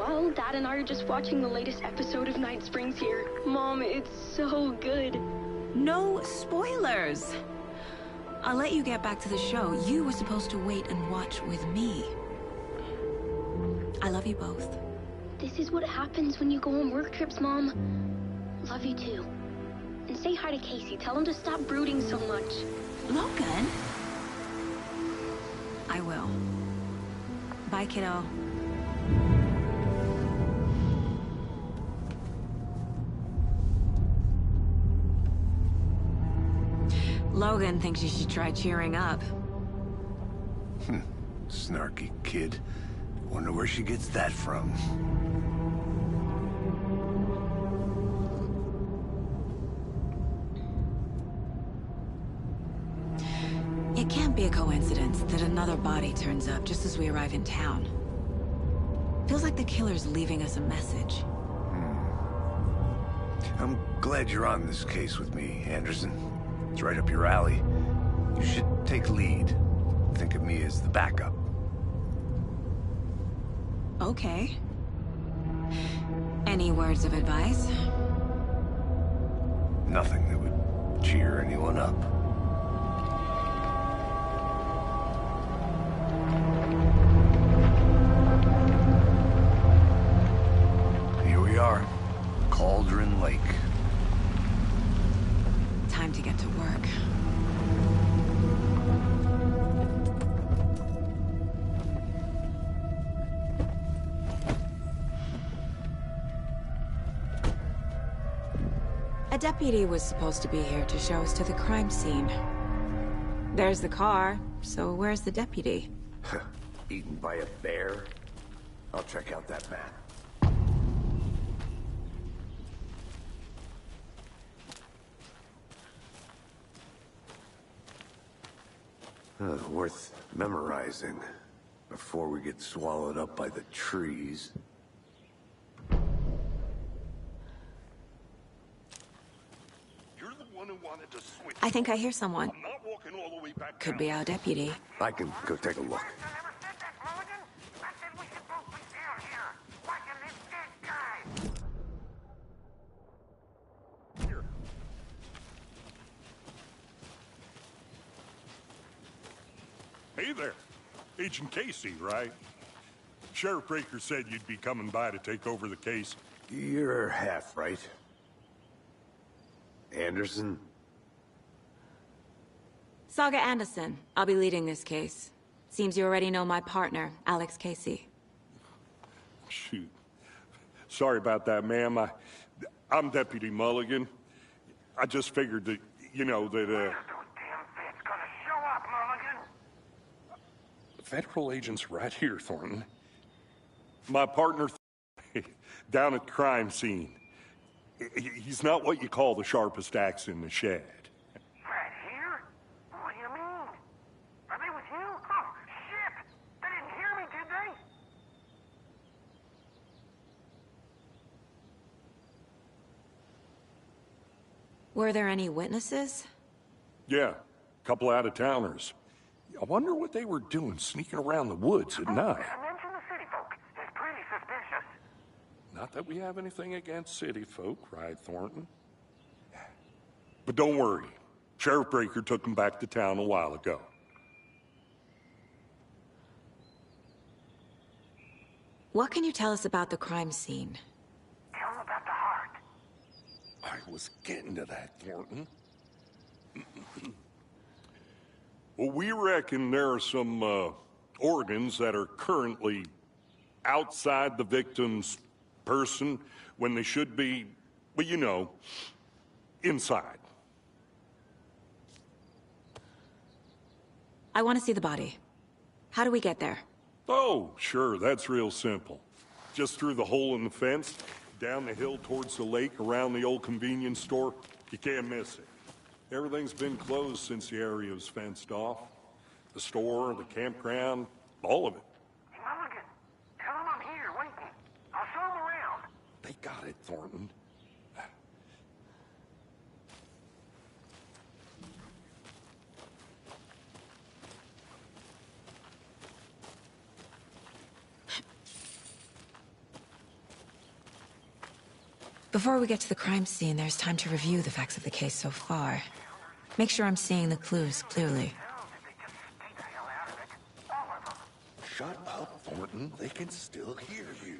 Well, Dad and I are just watching the latest episode of Night Springs here. Mom, it's so good. No spoilers! I'll let you get back to the show. You were supposed to wait and watch with me. I love you both. This is what happens when you go on work trips, Mom. Love you too. And say hi to Casey. Tell him to stop brooding so much. Logan? I will. Bye, kiddo. Logan thinks you should try cheering up. Snarky kid. Wonder where she gets that from. It can't be a coincidence that another body turns up just as we arrive in town. Feels like the killer's leaving us a message. I'm glad you're on this case with me, Anderson. It's right up your alley. You should take lead. Think of me as the backup. Okay. Any words of advice? Nothing that would cheer anyone up. Here we are. Cauldron Lake. Time to get to work. A deputy was supposed to be here to show us to the crime scene. There's the car, so where's the deputy? Eaten by a bear? I'll check out that map. Worth memorizing before we get swallowed up by the trees. You're the one who wanted to switch. I think I hear someone. I'm not walking all the way back Could down. be our deputy. I can go take a look. Here. Hey there. Agent Casey, right? Sheriff Breaker said you'd be coming by to take over the case. You're half right. Anderson? Saga Anderson. I'll be leading this case. Seems you already know my partner, Alex Casey. Shoot. Sorry about that, ma'am. I'm Deputy Mulligan. I just figured that, you know, that, Federal agent's right here, Thornton. My partner, down at the crime scene. He's not what you call the sharpest axe in the shed. Right here? What do you mean? Are they with you? Oh, shit! They didn't hear me, did they? Were there any witnesses? Yeah, a couple out-of-towners. I wonder what they were doing sneaking around the woods at night. Mention the city folk. It's pretty suspicious. Not that we have anything against city folk, right, Thornton? But don't worry. Sheriff Breaker took them back to town a while ago. What can you tell us about the crime scene? Tell them about the heart. I was getting to that, Thornton. Well, we reckon there are some organs that are currently outside the victim's person when they should be, well, you know, inside. I want to see the body. How do we get there? Oh, sure, that's real simple. Just through the hole in the fence, down the hill towards the lake, around the old convenience store. You can't miss it. Everything's been closed since the area was fenced off. The store, the campground, all of it. Hey, Mulligan, tell them I'm here, waiting. I'll show them around. They got it, Thornton. Before we get to the crime scene, there's time to review the facts of the case so far. Make sure I'm seeing the clues clearly. Shut up, Thornton. They can still hear you.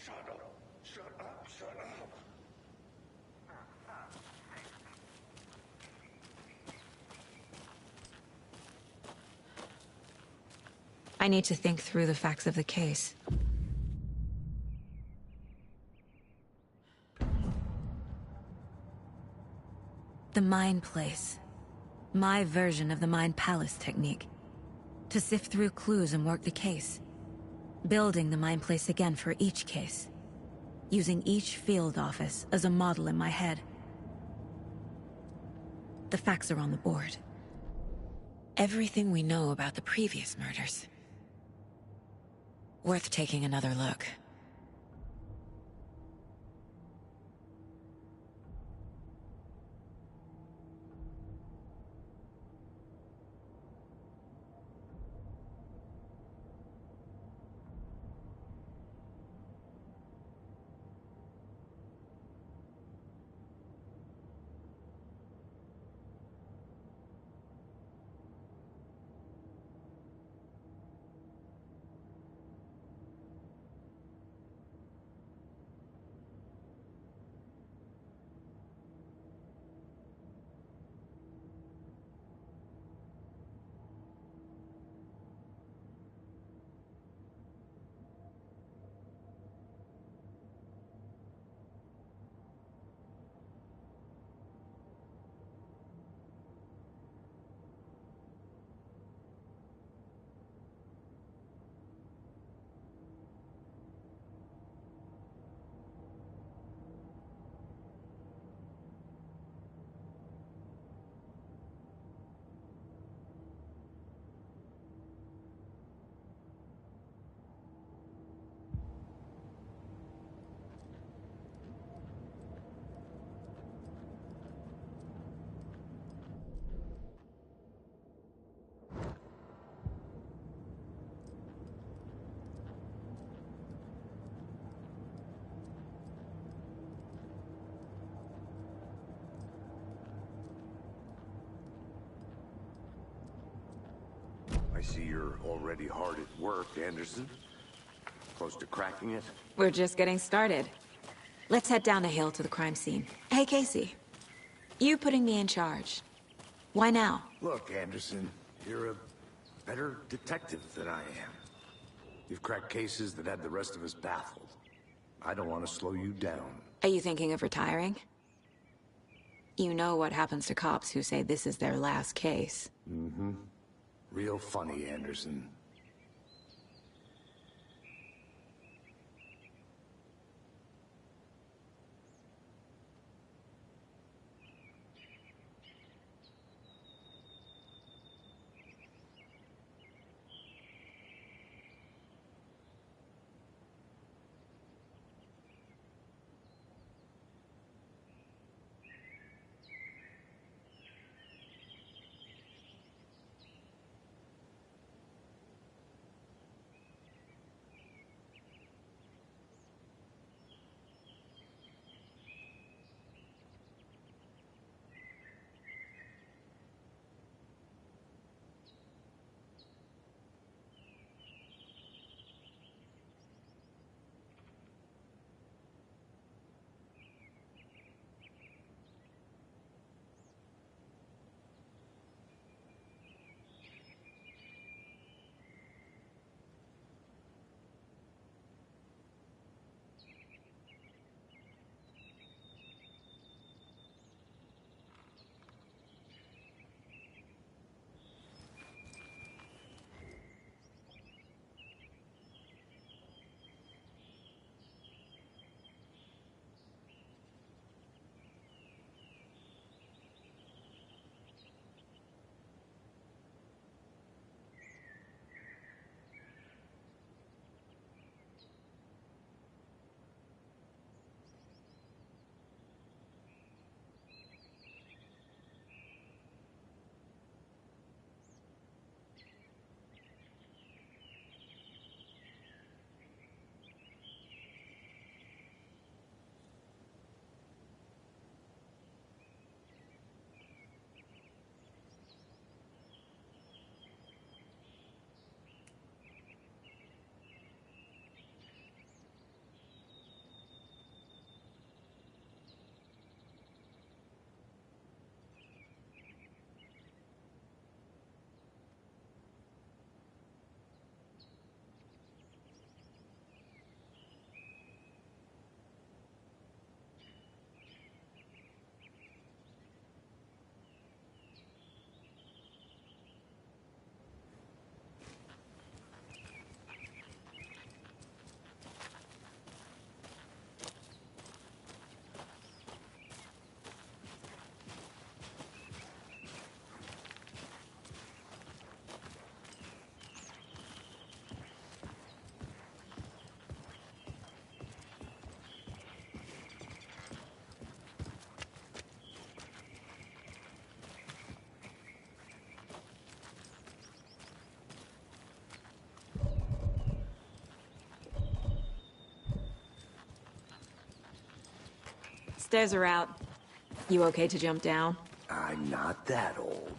Shut up. I need to think through the facts of the case. The Mind Place. My version of the Mind Palace technique. To sift through clues and work the case. Building the Mind Place again for each case. Using each field office as a model in my head. The facts are on the board. Everything we know about the previous murders. Worth taking another look. I see you're already hard at work, Anderson. Close to cracking it? We're just getting started. Let's head down the hill to the crime scene. Hey, Casey. You putting me in charge. Why now? Look, Anderson, you're a better detective than I am. You've cracked cases that had the rest of us baffled. I don't want to slow you down. Are you thinking of retiring? You know what happens to cops who say this is their last case. Mm-hmm. Real funny, Anderson. Stairs are out. You okay to jump down? I'm not that old.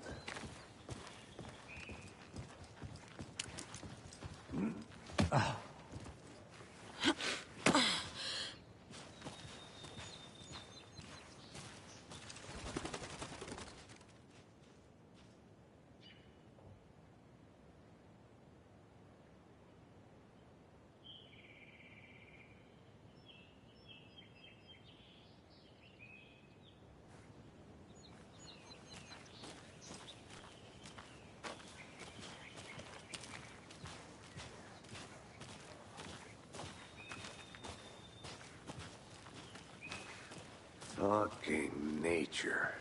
Fucking nature.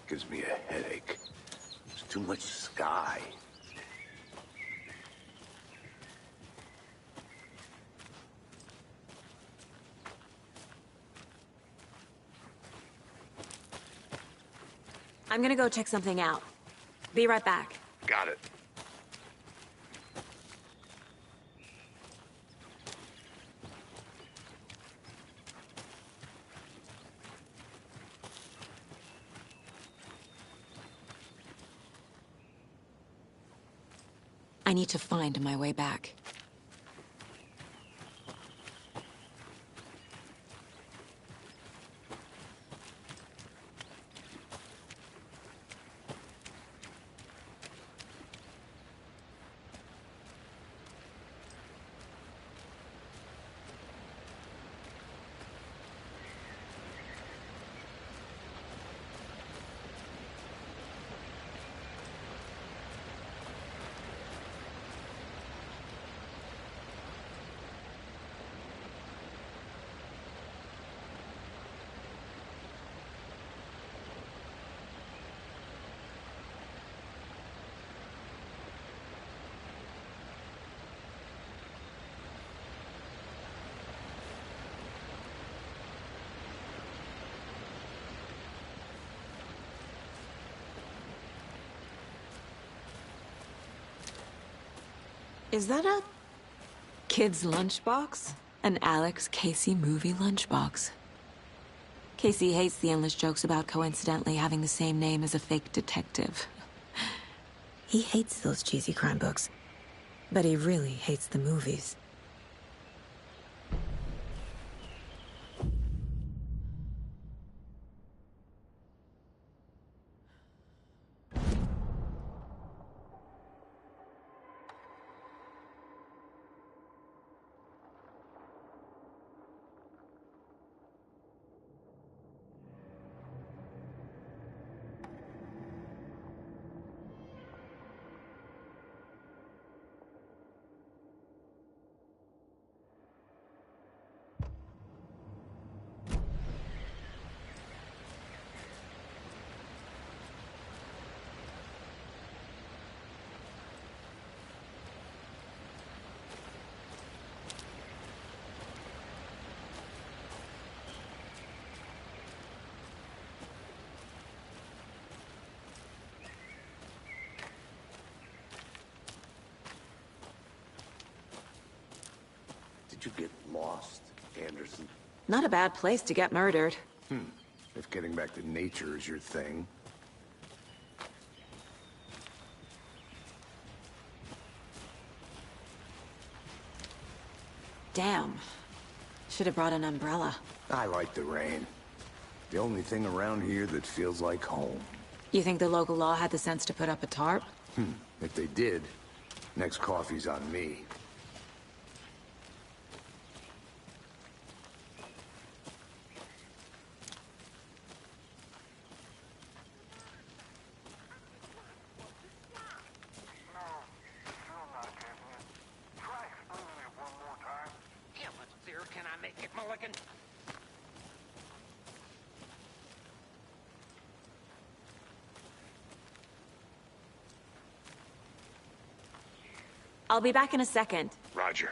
Gives me a headache. There's too much sky. I'm gonna go check something out. Be right back. Got it. I need to find my way back. Is that a kid's lunchbox? An Alex Casey movie lunchbox. Casey hates the endless jokes about coincidentally having the same name as a fake detective. He hates those cheesy crime books, but he really hates the movies. Did you get lost, Anderson? Not a bad place to get murdered. If getting back to nature is your thing. Damn. Should have brought an umbrella. I like the rain. The only thing around here that feels like home. You think the local law had the sense to put up a tarp? If they did, next coffee's on me. Can I make it, Mulligan? I'll be back in a second. Roger.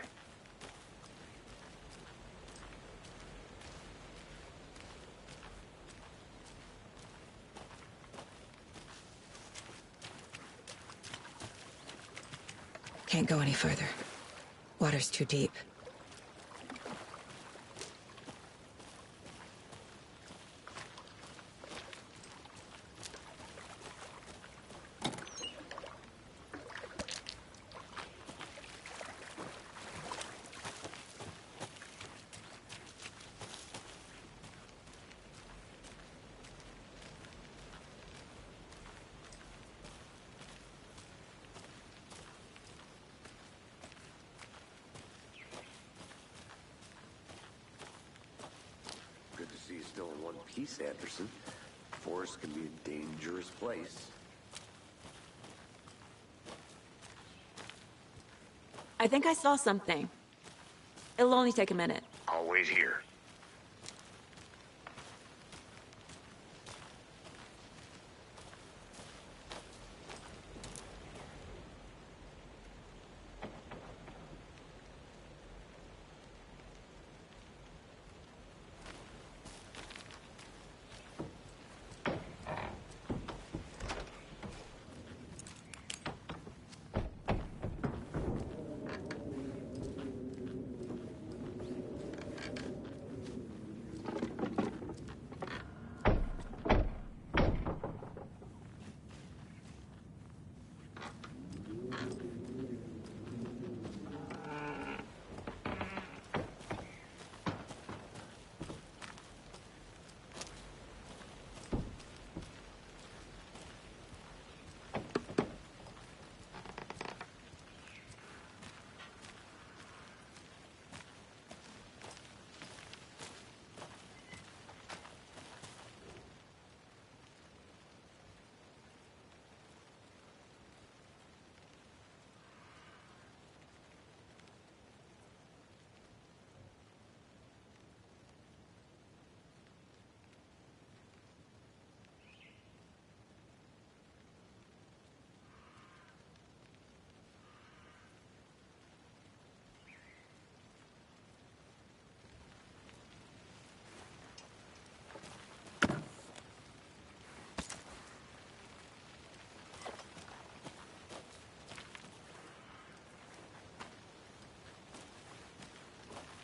Can't go any further. Water's too deep. still in one piece, Anderson. Forest can be a dangerous place. I think I saw something. It'll only take a minute. I'll wait here.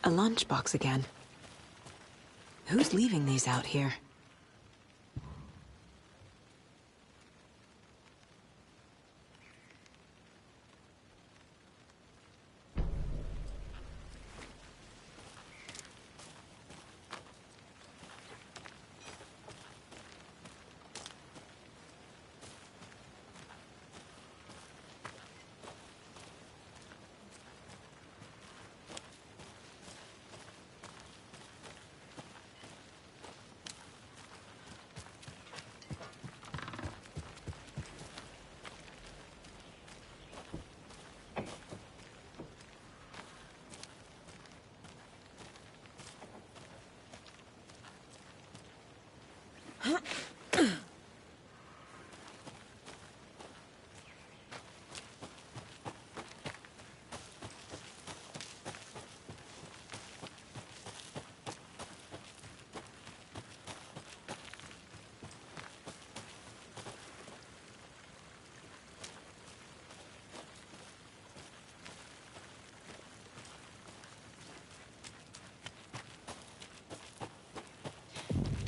A lunchbox again. Who's leaving these out here?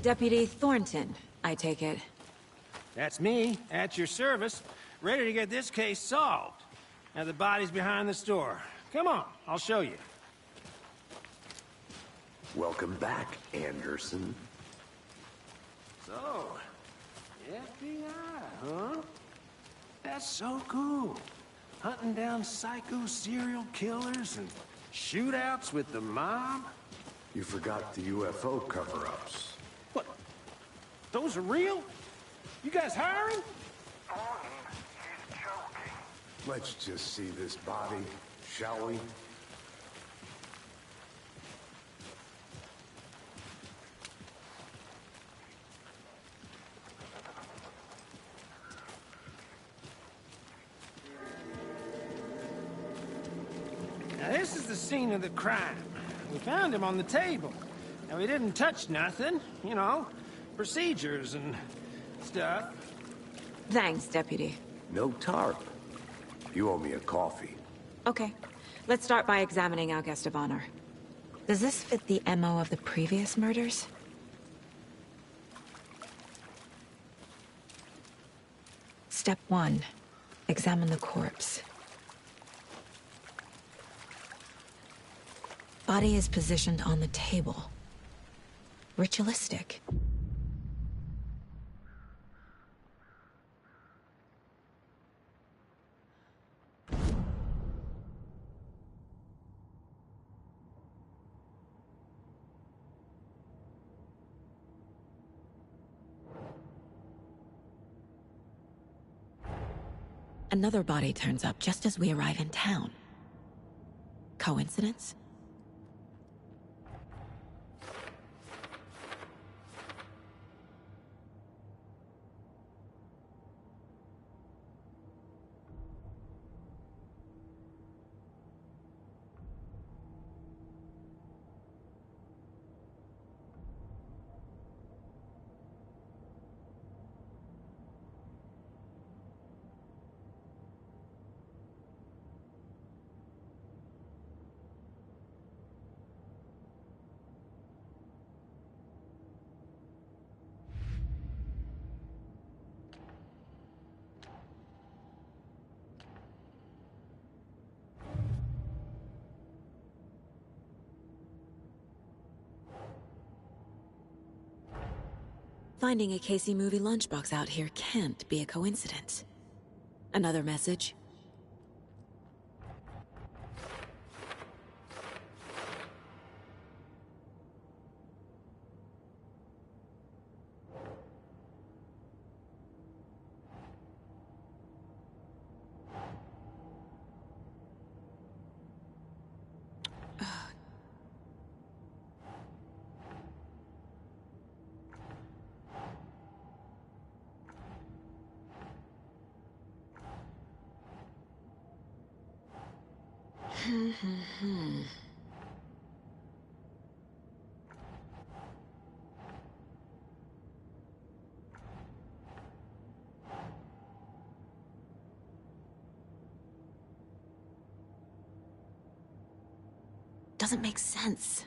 Deputy Thornton, I take it. That's me, at your service, ready to get this case solved. Now the body's behind the store. Come on, I'll show you. Welcome back, Anderson. So, FBI, huh? That's so cool. Hunting down psycho serial killers and shootouts with the mob? You forgot the UFO cover-ups. What? Those are real? You guys hiring? He's joking. Let's just see this body, shall we? Now this is the scene of the crime. We found him on the table. Now we didn't touch nothing, you know, procedures and stuff. Thanks, Deputy. No tarp. You owe me a coffee. Okay. Let's start by examining our guest of honor. Does this fit the MO of the previous murders? Step 1. Examine the corpse. Body is positioned on the table. Ritualistic. Another body turns up just as we arrive in town. Coincidence? Finding a Casey movie lunchbox out here can't be a coincidence. Another message? Doesn't make sense.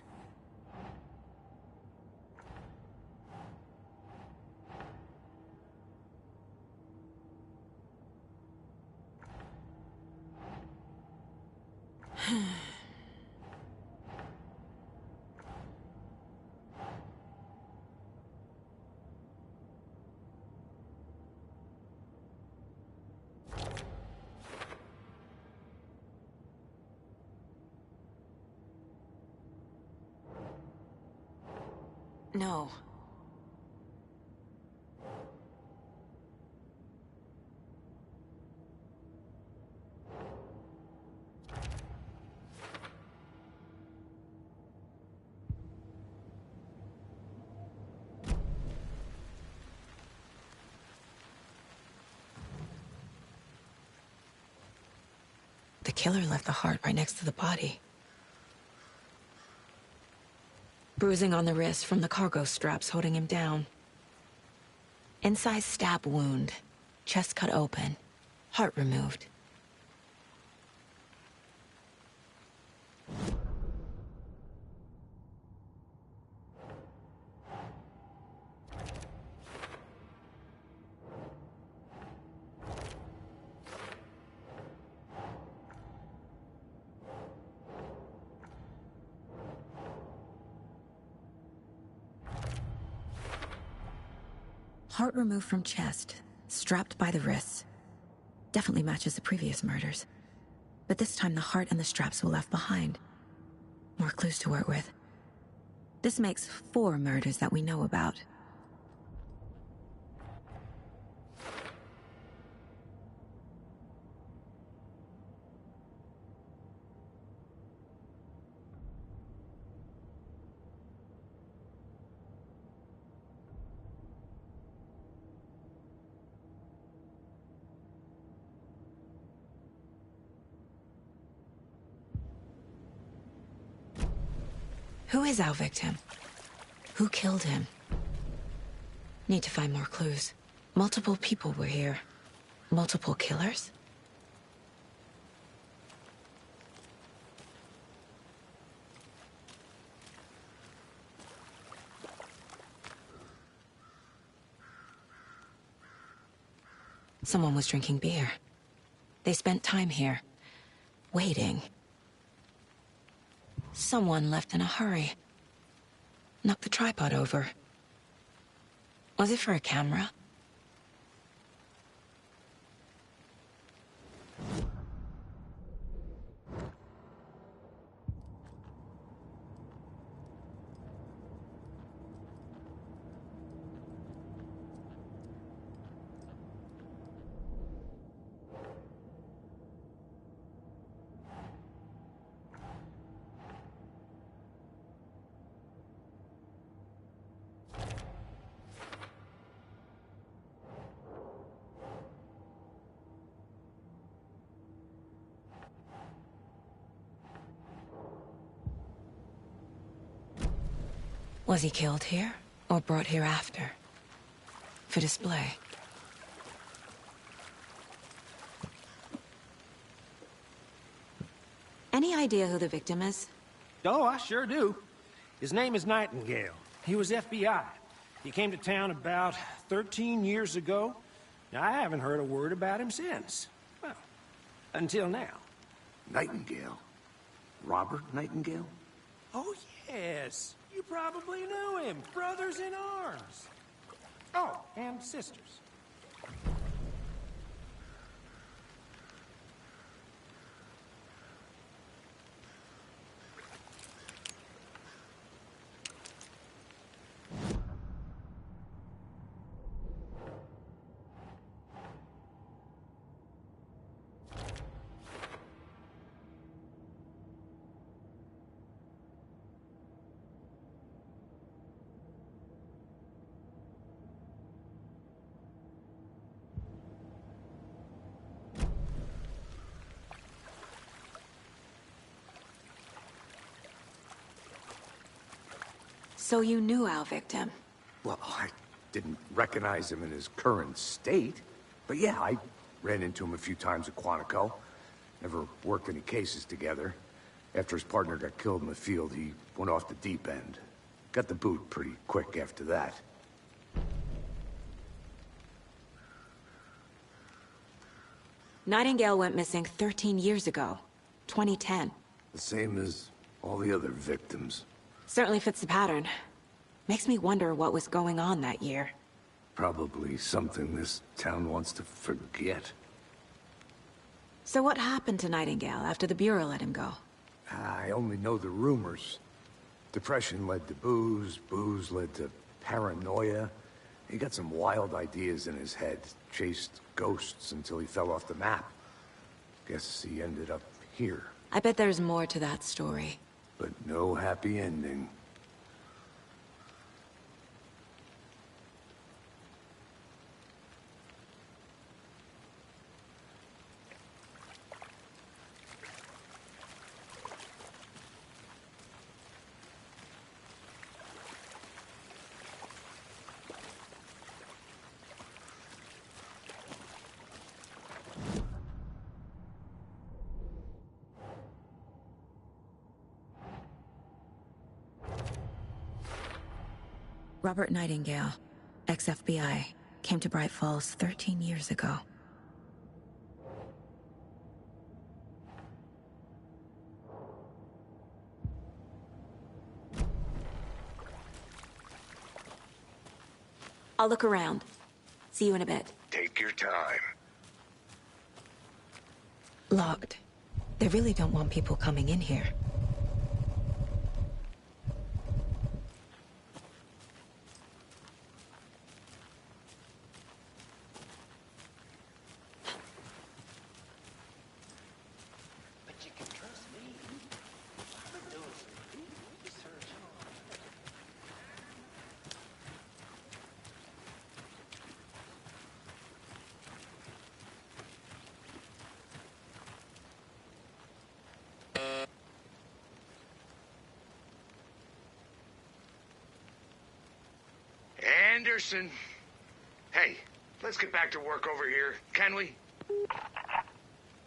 No. The killer left the heart right next to the body. Bruising on the wrist from the cargo straps holding him down. Inside stab wound, chest cut open, heart removed. Heart removed from chest, strapped by the wrists. Definitely matches the previous murders. But this time the heart and the straps were left behind. More clues to work with. This makes 4 murders that we know about. Who is our victim? Who killed him? Need to find more clues. Multiple people were here. Multiple killers? Someone was drinking beer. They spent time here, waiting. Someone left in a hurry. Knocked the tripod over. Was it for a camera? Was he killed here, or brought here after? For display? Any idea who the victim is? Oh, I sure do. His name is Nightingale. He was FBI. He came to town about 13 years ago. Now, I haven't heard a word about him since. Well, until now. Nightingale? Robert Nightingale? Oh, yes. You probably knew him. Brothers in arms. Oh, and sisters. So you knew our victim? Well, I didn't recognize him in his current state. But yeah, I ran into him a few times at Quantico. Never worked any cases together. After his partner got killed in the field, he went off the deep end. Got the boot pretty quick after that. Nightingale went missing 13 years ago. 2010. The same as all the other victims. Certainly fits the pattern. Makes me wonder what was going on that year. Probably something this town wants to forget. So what happened to Nightingale after the Bureau let him go? I only know the rumors. Depression led to booze, booze led to paranoia. He got some wild ideas in his head, chased ghosts until he fell off the map. Guess he ended up here. I bet there's more to that story. But no happy ending. Robert Nightingale, ex-FBI, came to Bright Falls 13 years ago. I'll look around. See you in a bit. Take your time. Locked. They really don't want people coming in here. Anderson. Hey, let's get back to work over here, can we?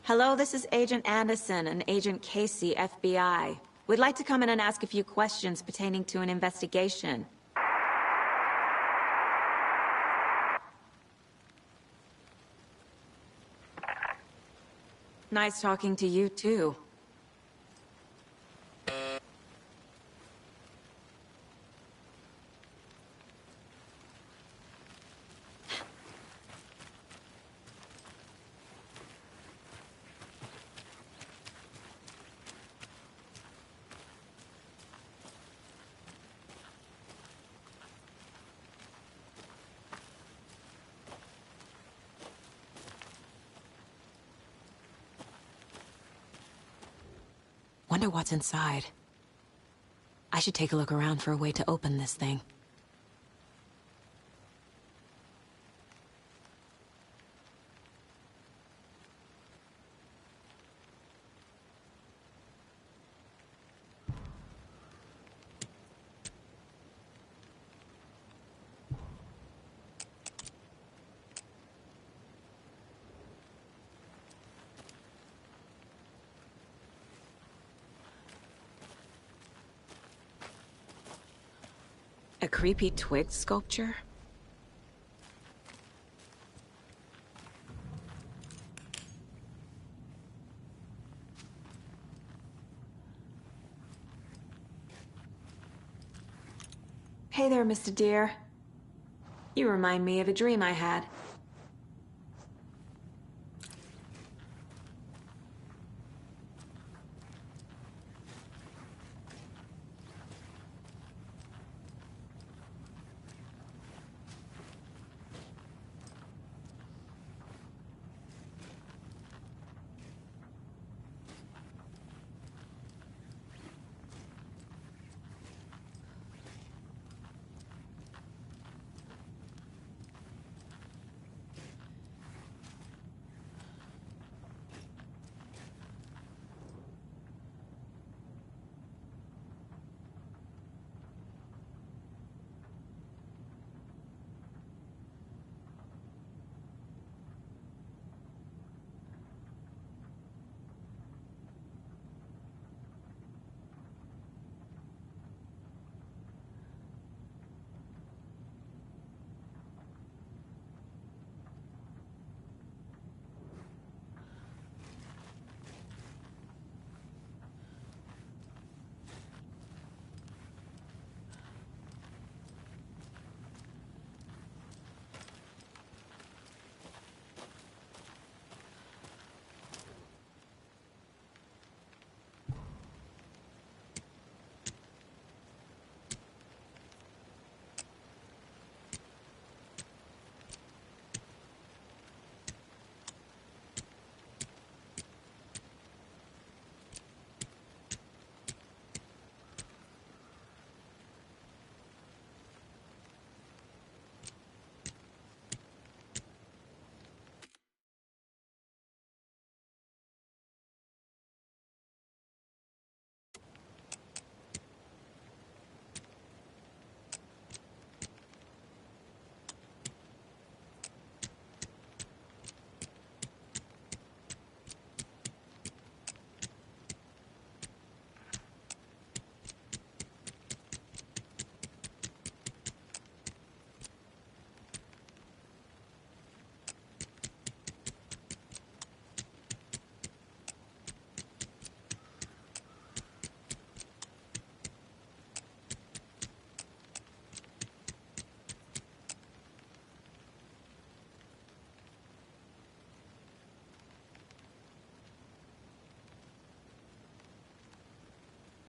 Hello, this is Agent Anderson and Agent Casey, FBI. We'd like to come in and ask a few questions pertaining to an investigation. Nice talking to you, too. Wonder what's inside. I should take a look around for a way to open this thing. A creepy twig sculpture? Hey there, Mr. Deer. You remind me of a dream I had.